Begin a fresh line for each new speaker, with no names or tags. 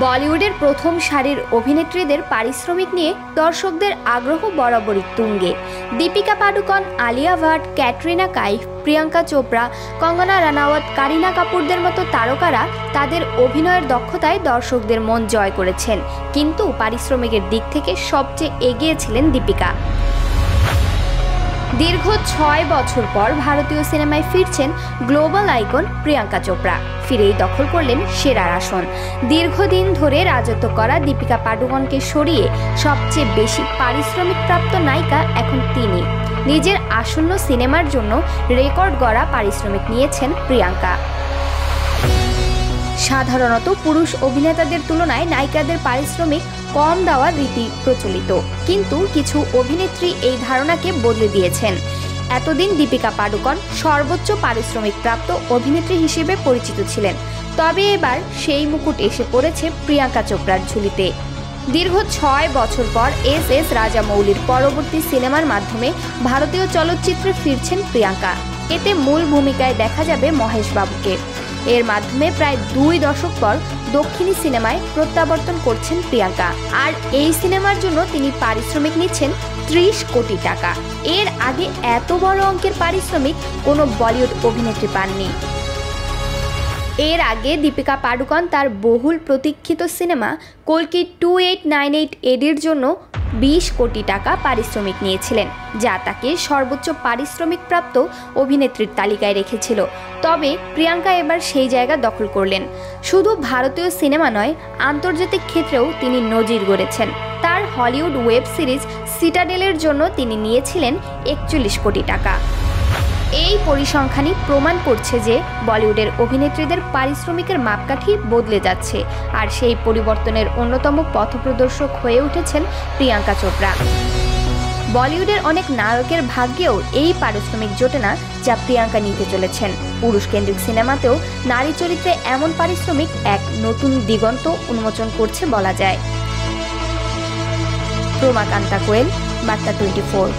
বলিউডের প্রথম সারির অভিনেত্রীদের পারিশ্রমিক নিয়ে দর্শকদের আগ্রহ বরাবরই তুঙ্গে। দীপিকা পাডুকোন, আলিয়া ভাট, ক্যাটরিনা কাইফ, প্রিয়াঙ্কা চোপড়া, কঙ্গনা রানাওয়াত, কারিনা কাপুরদের মতো তারকারা তাদের অভিনয়ের দক্ষতায় দর্শকদের মন জয় করেছেন, কিন্তু পারিশ্রমিকের দিক থেকে সবচেয়ে এগিয়ে ছিলেন দীপিকা। দীর্ঘ ৬ বছর পর ভারতীয় সিনেমায় ফিরছেন গ্লোবাল আইকন প্রিয়াঙ্কা চোপড়া। ফিরেই দখল করলেন সেরার আসন। দীর্ঘদিন ধরে রাজত্ব করা দীপিকা পাডুকোনকে সরিয়ে সবচেয়ে বেশি পারিশ্রমিক প্রাপ্ত নায়িকা এখন তিনি। নিজের আসন্ন সিনেমার জন্য রেকর্ড গড়া পারিশ্রমিক নিয়েছেন প্রিয়াঙ্কা। সাধারণত পুরুষ অভিনেতাদের তুলনায় নায়িকাদের পারিশ্রমিক কম দেওয়ার রীতি প্রচলিত, কিন্তু কিছু অভিনেত্রী এই ধারণাকে বদলে দিয়েছেন। এতদিন দীপিকা পাডুকোন সর্বোচ্চ পারিশ্রমিক প্রাপ্ত অভিনেত্রী হিসেবে পরিচিত ছিলেন, তবে এবার সেই মুকুট এসে পড়েছে প্রিয়াঙ্কা চোপড়ার ঝুলিতে। দীর্ঘ ৬ বছর পর এস রাজামৌলির পরবর্তী সিনেমার মাধ্যমে ভারতীয় চলচ্চিত্রে ফিরছেন প্রিয়াঙ্কা। এতে মূল ভূমিকায় দেখা যাবে মহেশ বাবুকে। এর মাধ্যমে প্রায় ২ দশক পর দক্ষিণী সিনেমায় প্রত্যাবর্তন করছেন প্রিয়াঙ্কা। আর এই সিনেমার জন্য তিনি পারিশ্রমিক নিচ্ছেন ৩০ কোটি টাকা। এর আগে এত বড় অঙ্কের পারিশ্রমিক কোনো বলিউড অভিনেত্রী পাননি। এর আগে দীপিকা পাডুকোন তার বহুল প্রতীক্ষিত সিনেমা কল্কি 2898 ADর জন্য ২০ কোটি টাকা পারিশ্রমিক নিয়েছিলেন, যা তাকে সর্বোচ্চ পারিশ্রমিক প্রাপ্ত অভিনেত্রীর তালিকায় রেখেছিল। তবে প্রিয়াঙ্কা এবার সেই জায়গা দখল করলেন। শুধু ভারতীয় সিনেমা নয়, আন্তর্জাতিক ক্ষেত্রেও তিনি নজির গড়েছেন। তার হলিউড ওয়েব সিরিজ সিটাডেলের জন্য তিনি নিয়েছিলেন ৪১ কোটি টাকা। এই পরিসংখ্যানই প্রমাণ করছে যে বলিউডের অভিনেত্রীদের পারিশ্রমিকের মাপকাঠি বদলে যাচ্ছে, আর সেই পরিবর্তনের অন্যতম পথপ্রদর্শক হয়ে উঠেছেন প্রিয়াঙ্কা চোপড়া। বলিউডের অনেক নায়কের ভাগ্যেও এই পারিশ্রমিক জোটে না যা প্রিয়াঙ্কা নিতে চলেছেন। পুরুষকেন্দ্রিক সিনেমাতেও নারী চরিত্রে এমন পারিশ্রমিক এক নতুন দিগন্ত উন্মোচন করছে বলা যায়। রোমাকান্তা কোয়েল, বার্তা 24।